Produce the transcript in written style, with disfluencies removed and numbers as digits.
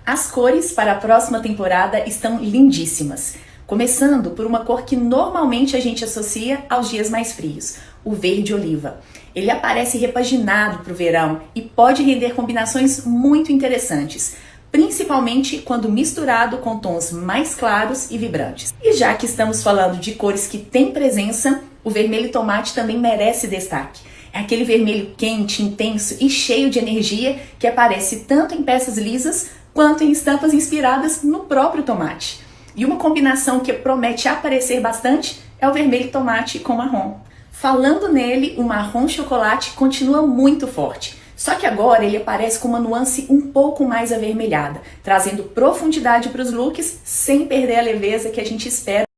As cores para a próxima temporada estão lindíssimas. Começando por uma cor que normalmente a gente associa aos dias mais frios, o verde oliva. Ele aparece repaginado para o verão e pode render combinações muito interessantes, principalmente quando misturado com tons mais claros e vibrantes. E já que estamos falando de cores que têm presença, o vermelho tomate também merece destaque. É aquele vermelho quente, intenso e cheio de energia que aparece tanto em peças lisas quanto em estampas inspiradas no próprio tomate. E uma combinação que promete aparecer bastante é o vermelho tomate com marrom. Falando nele, o marrom chocolate continua muito forte, só que agora ele aparece com uma nuance um pouco mais avermelhada, trazendo profundidade para os looks sem perder a leveza que a gente espera